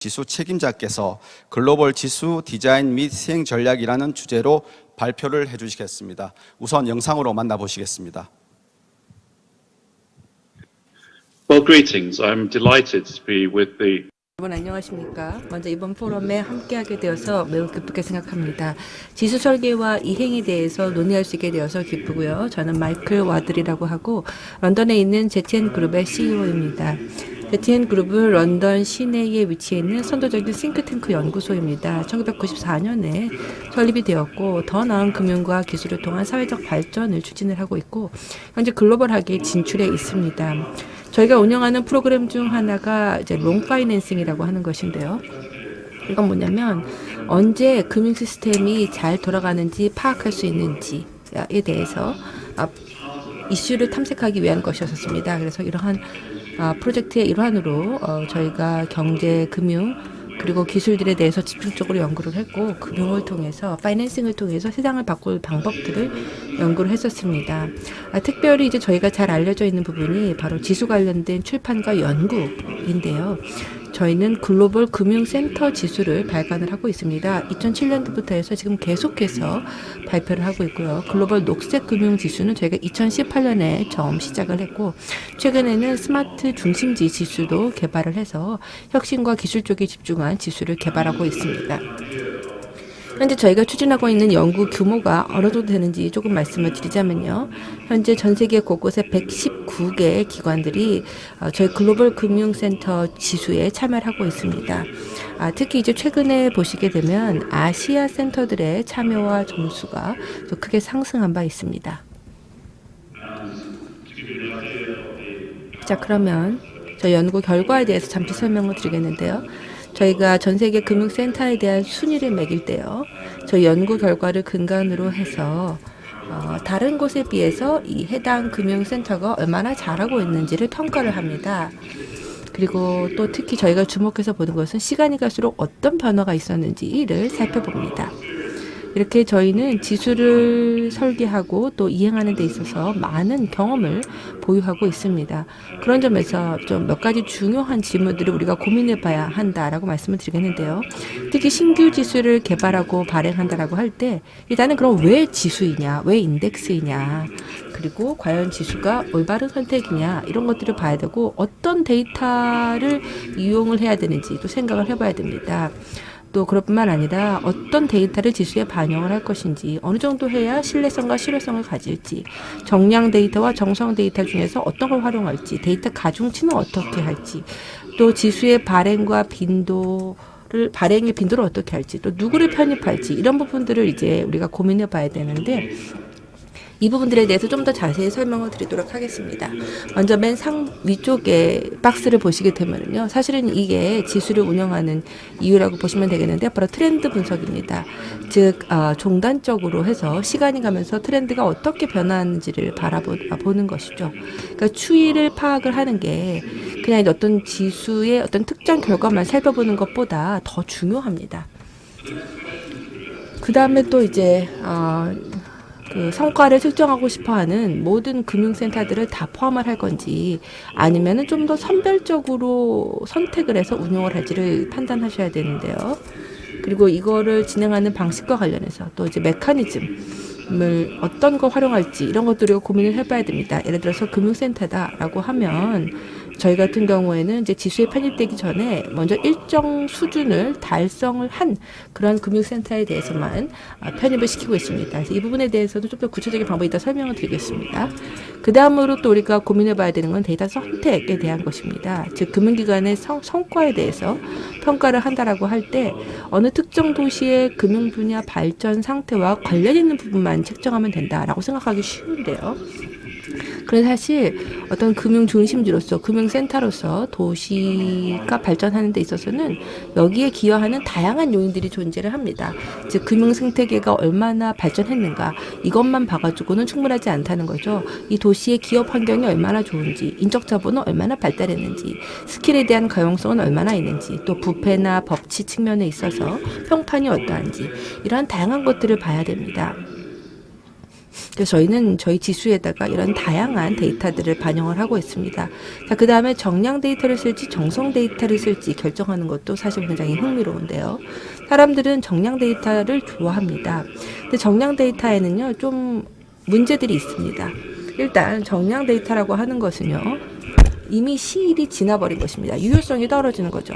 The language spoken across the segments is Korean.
지수 책임자께서 글로벌 지수 디자인 및 시행 전략이라는 주제로 발표를 해주시겠습니다. 우선 영상으로 만나보시겠습니다. Well, greetings. I'm delighted to be with the 여러분 안녕하십니까. 먼저 이번 포럼에 함께하게 되어서 매우 기쁘게 생각합니다. 지수 설계와 이행에 대해서 논의할 수 있게 되어서 기쁘고요. 저는 마이클 와들이라고 하고 런던에 있는 ZN 그룹의 CEO입니다. ZN 그룹은 런던 시내에 위치해 있는 선도적인 싱크탱크 연구소입니다. 1994년에 설립이 되었고 더 나은 금융과 기술을 통한 사회적 발전을 추진을 하고 있고 현재 글로벌하게 진출해 있습니다. 저희가 운영하는 프로그램 중 하나가 이제 롱 파이낸싱이라고 하는 것인데요. 이건 뭐냐면 언제 금융 시스템이 잘 돌아가는지 파악할 수 있는지에 대해서 이슈를 탐색하기 위한 것이었습니다. 그래서 이러한 프로젝트의 일환으로 저희가 경제, 금융 그리고 기술들에 대해서 집중적으로 연구를 했고 금융을 통해서 파이낸싱을 통해서 세상을 바꿀 방법들을 연구를 했었습니다. 특별히 이제 저희가 잘 알려져 있는 부분이 바로 지수 관련된 출판과 연구인데요. 저희는 글로벌 금융센터 지수를 발간을 하고 있습니다. 2007년도부터 해서 지금 계속해서 발표를 하고 있고요. 글로벌 녹색 금융 지수는 저희가 2018년에 처음 시작을 했고 최근에는 스마트 중심지 지수도 개발을 해서 혁신과 기술 쪽에 집중한 지수를 개발하고 있습니다. 현재 저희가 추진하고 있는 연구 규모가 어느 정도 되는지 조금 말씀을 드리자면요. 현재 전 세계 곳곳에 119개의 기관들이 저희 글로벌 금융센터 지수에 참여를 하고 있습니다. 특히 이제 최근에 보시게 되면 아시아 센터들의 참여와 점수가 또 크게 상승한 바 있습니다. 자, 그러면 저희 연구 결과에 대해서 잠시 설명을 드리겠는데요. 저희가 전 세계 금융센터에 대한 순위를 매길 때요. 저희 연구 결과를 근간으로 해서 다른 곳에 비해서 이 해당 금융센터가 얼마나 잘하고 있는지를 평가를 합니다. 그리고 또 특히 저희가 주목해서 보는 것은 시간이 갈수록 어떤 변화가 있었는지를 살펴봅니다. 이렇게 저희는 지수를 설계하고 또 이행하는 데 있어서 많은 경험을 보유하고 있습니다. 그런 점에서 좀 몇 가지 중요한 질문들을 우리가 고민해 봐야 한다라고 말씀을 드리겠는데요. 특히 신규 지수를 개발하고 발행한다라고 할 때 일단은 그럼 왜 지수이냐, 왜 인덱스이냐, 그리고 과연 지수가 올바른 선택이냐 이런 것들을 봐야 되고 어떤 데이터를 이용을 해야 되는지 또 생각을 해봐야 됩니다. 또 그것뿐만 아니라 어떤 데이터를 지수에 반영을 할 것인지 어느 정도 해야 신뢰성과 실효성을 가질지 정량 데이터와 정성 데이터 중에서 어떤 걸 활용할지 데이터 가중치는 어떻게 할지 또 지수의 발행과 발행의 빈도를 어떻게 할지 또 누구를 편입할지 이런 부분들을 이제 우리가 고민해 봐야 되는데 이 부분들에 대해서 좀 더 자세히 설명을 드리도록 하겠습니다. 먼저 맨 위쪽에 박스를 보시게 되면요. 사실은 이게 지수를 운영하는 이유라고 보시면 되겠는데 바로 트렌드 분석입니다. 즉 종단적으로 해서 시간이 가면서 트렌드가 어떻게 변하는지를 바라보는 것이죠. 그러니까 추이를 파악을 하는 게 그냥 어떤 지수의 어떤 특정 결과만 살펴보는 것보다 더 중요합니다. 그 다음에 또 이제 그 성과를 측정하고 싶어하는 모든 금융센터들을 다 포함을 할 건지 아니면은 좀 더 선별적으로 선택을 해서 운영을 할지를 판단하셔야 되는데요. 그리고 이거를 진행하는 방식과 관련해서 또 이제 메커니즘을 어떤 거 활용할지 이런 것들을 고민을 해봐야 됩니다. 예를 들어서 금융센터다라고 하면 저희 같은 경우에는 이제 지수에 편입되기 전에 먼저 일정 수준을 달성을 한 그런 금융센터에 대해서만 편입을 시키고 있습니다. 그래서 이 부분에 대해서도 좀 더 구체적인 방법이 있다 설명을 드리겠습니다. 그 다음으로 또 우리가 고민해 봐야 되는 건 데이터 선택에 대한 것입니다. 즉 금융기관의 성과에 대해서 평가를 한다라고 할 때 어느 특정 도시의 금융 분야 발전 상태와 관련 있는 부분만 책정하면 된다라고 생각하기 쉬운데요. 그래서 사실 어떤 금융 중심지로서 금융센터로서 도시가 발전하는 데 있어서는 여기에 기여하는 다양한 요인들이 존재를 합니다. 즉 금융 생태계가 얼마나 발전했는가 이것만 봐가지고는 충분하지 않다는 거죠. 이 도시의 기업 환경이 얼마나 좋은지 인적 자본은 얼마나 발달했는지 스킬에 대한 가용성은 얼마나 있는지 또 부패나 법치 측면에 있어서 평판이 어떠한지 이러한 다양한 것들을 봐야 됩니다. 그래서 저희는 저희 지수에다가 이런 다양한 데이터들을 반영을 하고 있습니다. 자, 그 다음에 정량 데이터를 쓸지 정성 데이터를 쓸지 결정하는 것도 사실 굉장히 흥미로운데요. 사람들은 정량 데이터를 좋아합니다. 근데 정량 데이터에는요, 좀 문제들이 있습니다. 일단 정량 데이터라고 하는 것은요, 이미 시일이 지나버린 것입니다. 유효성이 떨어지는 거죠.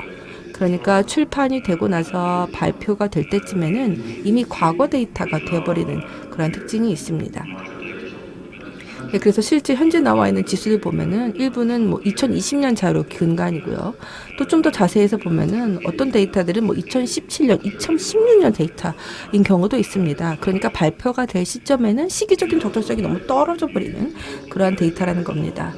그러니까 출판이 되고 나서 발표가 될 때쯤에는 이미 과거 데이터가 되어버리는 그런 특징이 있습니다. 네, 그래서 실제 현재 나와 있는 지수를 보면은 일부는 뭐 2020년 자료 근간이고요. 또 좀 더 자세해서 보면은 어떤 데이터들은 뭐 2017년, 2016년 데이터인 경우도 있습니다. 그러니까 발표가 될 시점에는 시기적인 적절성이 너무 떨어져 버리는 그러한 데이터라는 겁니다.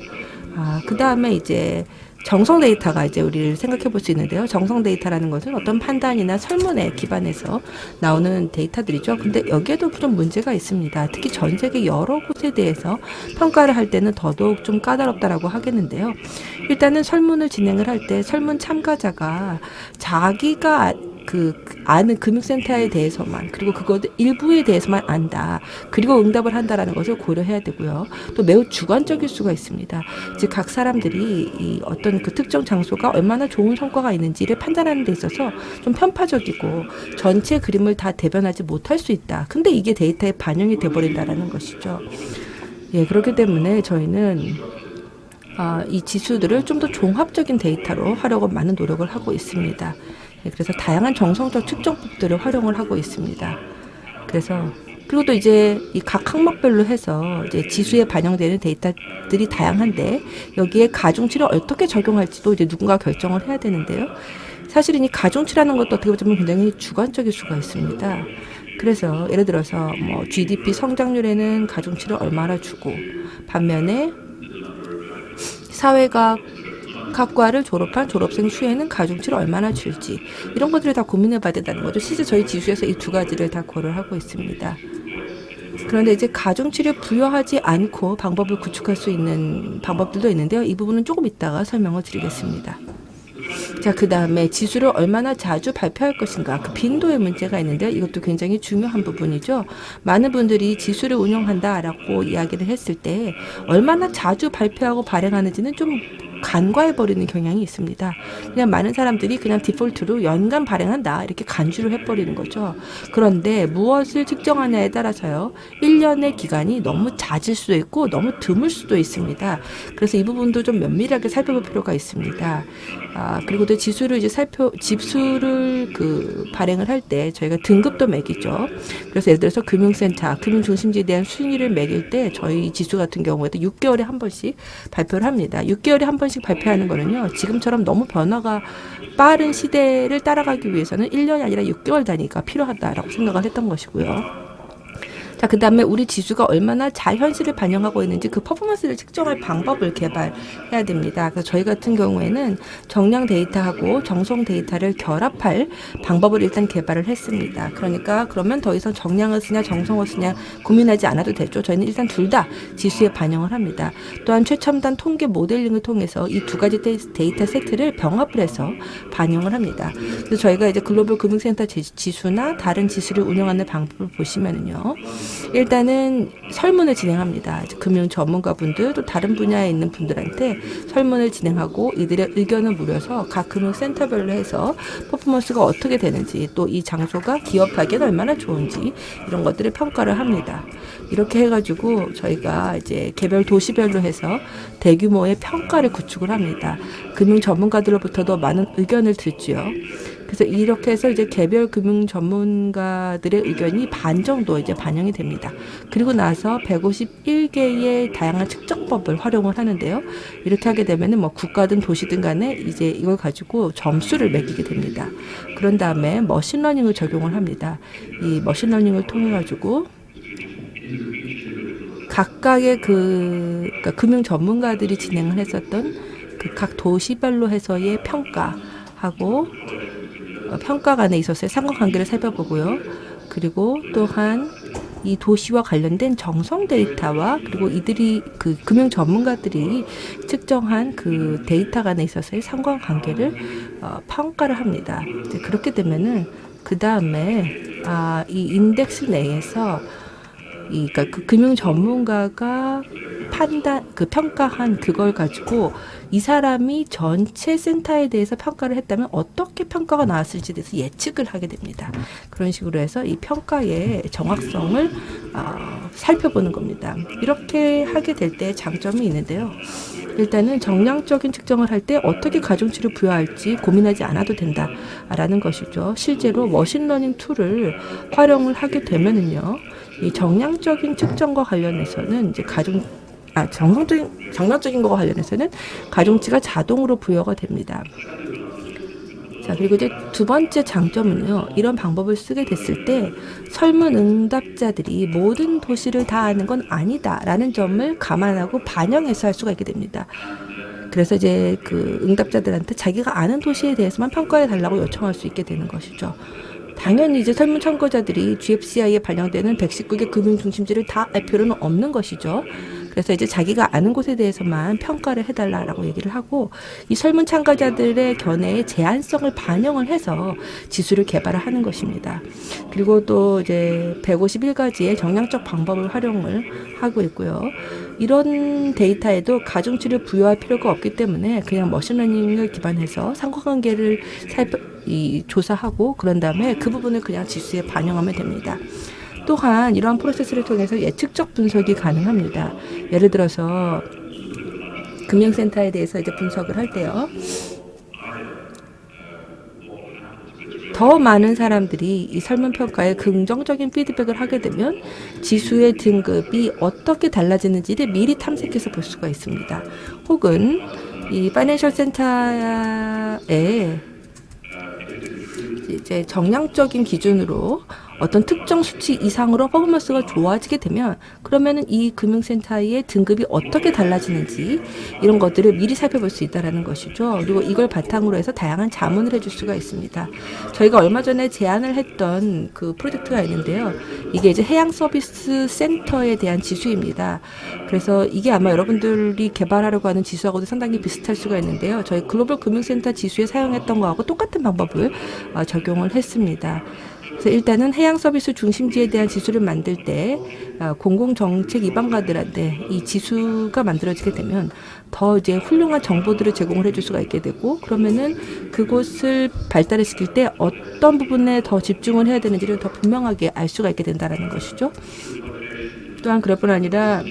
그 다음에 이제 정성 데이터가 이제 우리를 생각해 볼 수 있는데요. 정성 데이터라는 것은 어떤 판단이나 설문에 기반해서 나오는 데이터들이죠. 근데 여기에도 좀 문제가 있습니다. 특히 전 세계 여러 곳에 대해서 평가를 할 때는 더더욱 좀 까다롭다라고 하겠는데요. 일단은 설문을 진행을 할 때 설문 참가자가 자기가 아는 금융센터에 대해서만, 그리고 그것 일부에 대해서만 안다, 그리고 응답을 한다라는 것을 고려해야 되고요. 또 매우 주관적일 수가 있습니다. 즉 각 사람들이 이 어떤 그 특정 장소가 얼마나 좋은 성과가 있는지를 판단하는 데 있어서 좀 편파적이고 전체 그림을 다 대변하지 못할 수 있다. 근데 이게 데이터에 반영이 돼버린다라는 것이죠. 예, 그렇기 때문에 저희는 이 지수들을 좀 더 종합적인 데이터로 하려고 많은 노력을 하고 있습니다. 그래서 다양한 정성적 측정법들을 활용을 하고 있습니다. 그래서 그리고 또 이제 이 각 항목별로 해서 이제 지수에 반영되는 데이터들이 다양한데 여기에 가중치를 어떻게 적용할지도 이제 누군가 결정을 해야 되는데요. 사실은 이 가중치라는 것도 어떻게 보면 굉장히 주관적일 수가 있습니다. 그래서 예를 들어서 뭐 GDP 성장률에는 가중치를 얼마나 주고 반면에 사회과학 학과를 졸업한 졸업생 수에는 가중치를 얼마나 줄지 이런 것들을 다 고민해 봐야 된다는 거죠. 실제 저희 지수에서 이 두 가지를 다 고려를 하고 있습니다. 그런데 이제 가중치를 부여하지 않고 방법을 구축할 수 있는 방법들도 있는데요. 이 부분은 조금 이따가 설명을 드리겠습니다. 자, 그 다음에 지수를 얼마나 자주 발표할 것인가, 그 빈도의 문제가 있는데요. 이것도 굉장히 중요한 부분이죠. 많은 분들이 지수를 운영한다라고 이야기를 했을 때 얼마나 자주 발표하고 발행하는지는 좀 간과해버리는 경향이 있습니다. 그냥 많은 사람들이 그냥 디폴트로 연간 발행한다 이렇게 간주를 해버리는 거죠. 그런데 무엇을 측정하냐에 따라서요, 1년의 기간이 너무 잦을 수도 있고 너무 드물 수도 있습니다. 그래서 이 부분도 좀 면밀하게 살펴볼 필요가 있습니다. 그리고 또 지수를 발행을 할 때 저희가 등급도 매기죠. 그래서 예를 들어서 금융센터, 금융중심지에 대한 순위를 매길 때 저희 지수 같은 경우에도 6개월에 한 번씩 발표를 합니다. 6개월에 한 번씩 발표하는 거는요, 지금처럼 너무 변화가 빠른 시대를 따라가기 위해서는 1년이 아니라 6개월 단위가 필요하다라고 생각을 했던 것이고요. 자, 그 다음에 우리 지수가 얼마나 잘 현실을 반영하고 있는지 그 퍼포먼스를 측정할 방법을 개발해야 됩니다. 그래서 저희 같은 경우에는 정량 데이터하고 정성 데이터를 결합할 방법을 일단 개발을 했습니다. 그러니까 그러면 더 이상 정량을 쓰냐 정성을 쓰냐 고민하지 않아도 되죠. 저희는 일단 둘 다 지수에 반영을 합니다. 또한 최첨단 통계 모델링을 통해서 이 두 가지 데이터 세트를 병합을 해서 반영을 합니다. 그래서 저희가 이제 글로벌 금융센터 지수나 다른 지수를 운영하는 방법을 보시면은요, 일단은 설문을 진행합니다. 금융 전문가분들 또 다른 분야에 있는 분들한테 설문을 진행하고 이들의 의견을 물어서 각 금융센터별로 해서 퍼포먼스가 어떻게 되는지, 또 이 장소가 기업하기에는 얼마나 좋은지 이런 것들을 평가를 합니다. 이렇게 해가지고 저희가 이제 개별 도시별로 해서 대규모의 평가를 구축을 합니다. 금융 전문가들로부터도 많은 의견을 듣지요. 그래서 이렇게 해서 이제 개별 금융 전문가들의 의견이 반 정도 이제 반영이 됩니다. 그리고 나서 151개의 다양한 측정법을 활용을 하는데요. 이렇게 하게 되면은 뭐 국가든 도시든 간에 이제 이걸 가지고 점수를 매기게 됩니다. 그런 다음에 머신러닝을 적용을 합니다. 이 머신러닝을 통해 가지고 각각의 그러니까 금융 전문가들이 진행을 했었던 그 각 도시별로 해서의 평가하고 평가간에 있어서의 상관관계를 살펴보고요. 그리고 또한 이 도시와 관련된 정성 데이터와 그리고 이들이 그 금융 전문가들이 측정한 그 데이터 간에 있어서의 상관관계를 평가를 합니다. 이제 그렇게 되면은 그 다음에 이 인덱스 내에서 그러니까 그 금융 전문가가 평가한 그걸 가지고 이 사람이 전체 센터에 대해서 평가를 했다면 어떻게 평가가 나왔을지에 대해서 예측을 하게 됩니다. 그런 식으로 해서 이 평가의 정확성을 살펴보는 겁니다. 이렇게 하게 될 때 장점이 있는데요. 일단은 정량적인 측정을 할 때 어떻게 가중치를 부여할지 고민하지 않아도 된다라는 것이죠. 실제로 머신러닝 툴을 활용을 하게 되면은요, 이 정량적인 측정과 관련해서는 이제 정량적인 거와 관련해서는 가중치가 자동으로 부여가 됩니다. 자, 그리고 이제 두 번째 장점은요, 이런 방법을 쓰게 됐을 때 설문 응답자들이 모든 도시를 다 아는 건 아니다라는 점을 감안하고 반영해서 할 수가 있게 됩니다. 그래서 이제 그 응답자들한테 자기가 아는 도시에 대해서만 평가해 달라고 요청할 수 있게 되는 것이죠. 당연히 이제 설문 참고자들이 GFCI에 반영되는 119개 금융 중심지를 다 알 필요는 없는 것이죠. 그래서 이제 자기가 아는 곳에 대해서만 평가를 해달라고 얘기를 하고, 이 설문 참가자들의 견해의 제한성을 반영을 해서 지수를 개발을 하는 것입니다. 그리고 또 이제 151가지의 정량적 방법을 활용을 하고 있고요. 이런 데이터에도 가중치를 부여할 필요가 없기 때문에 그냥 머신러닝을 기반해서 상관관계를 조사하고 그런 다음에 그 부분을 그냥 지수에 반영하면 됩니다. 또한 이러한 프로세스를 통해서 예측적 분석이 가능합니다. 예를 들어서 금융센터에 대해서 이제 분석을 할 때요, 더 많은 사람들이 이 설문평가에 긍정적인 피드백을 하게 되면 지수의 등급이 어떻게 달라지는지를 미리 탐색해서 볼 수가 있습니다. 혹은 이 파이낸셜 센터에 이제 정량적인 기준으로 어떤 특정 수치 이상으로 퍼포먼스가 좋아지게 되면 그러면은 이 금융센터의 등급이 어떻게 달라지는지 이런 것들을 미리 살펴볼 수 있다라는 것이죠. 그리고 이걸 바탕으로 해서 다양한 자문을 해줄 수가 있습니다. 저희가 얼마 전에 제안을 했던 그 프로젝트가 있는데요. 이게 이제 해양 서비스 센터에 대한 지수입니다. 그래서 이게 아마 여러분들이 개발하려고 하는 지수하고도 상당히 비슷할 수가 있는데요. 저희 글로벌 금융센터 지수에 사용했던 거하고 똑같은 방법을 적용을 했습니다. 그래서 일단은 해양 서비스 중심지에 대한 지수를 만들 때 공공정책 입안가들한테 이 지수가 만들어지게 되면 더 이제 훌륭한 정보들을 제공을 해줄 수가 있게 되고, 그러면은 그곳을 발달시킬 때 어떤 부분에 더 집중을 해야 되는지를 더 분명하게 알 수가 있게 된다는 것이죠. 또한 그럴 뿐 아니라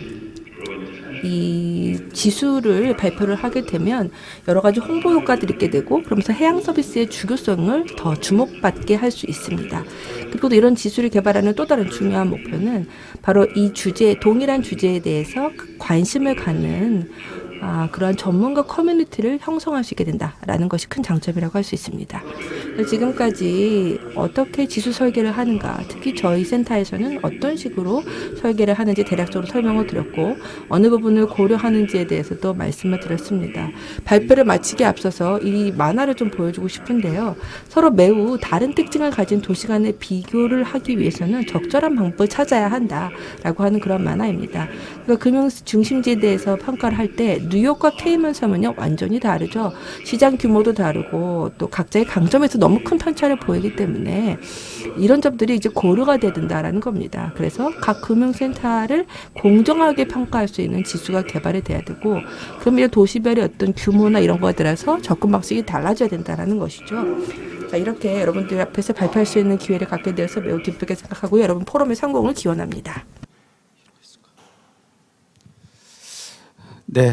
이 지수를 발표를 하게 되면 여러 가지 홍보 효과들이 있게 되고, 그러면서 해양 서비스의 주교성을 더 주목받게 할 수 있습니다. 그리고 또 이런 지수를 개발하는 또 다른 중요한 목표는 바로 이 동일한 주제에 대해서 관심을 갖는 그러한 전문가 커뮤니티를 형성할 수 있게 된다라는 것이 큰 장점이라고 할 수 있습니다. 지금까지 어떻게 지수 설계를 하는가, 특히 저희 센터에서는 어떤 식으로 설계를 하는지 대략적으로 설명을 드렸고, 어느 부분을 고려하는지에 대해서도 말씀을 드렸습니다. 발표를 마치기에 앞서서 이 만화를 좀 보여주고 싶은데요. 서로 매우 다른 특징을 가진 도시 간의 비교를 하기 위해서는 적절한 방법을 찾아야 한다라고 하는 그런 만화입니다. 그러니까 금융 중심지에 대해서 평가를 할 때 뉴욕과 케이먼 섬은요 완전히 다르죠. 시장 규모도 다르고 또 각자의 강점에서 너무 큰 편차를 보이기 때문에 이런 점들이 이제 고려가 돼야 된다라는 겁니다. 그래서 각 금융센터를 공정하게 평가할 수 있는 지수가 개발이 돼야 되고, 그러면 도시별의 어떤 규모나 이런 거에 따라서 접근 방식이 달라져야 된다라는 것이죠. 자, 이렇게 여러분들 앞에서 발표할 수 있는 기회를 갖게 되어서 매우 기쁘게 생각하고 여러분 포럼의 성공을 기원합니다.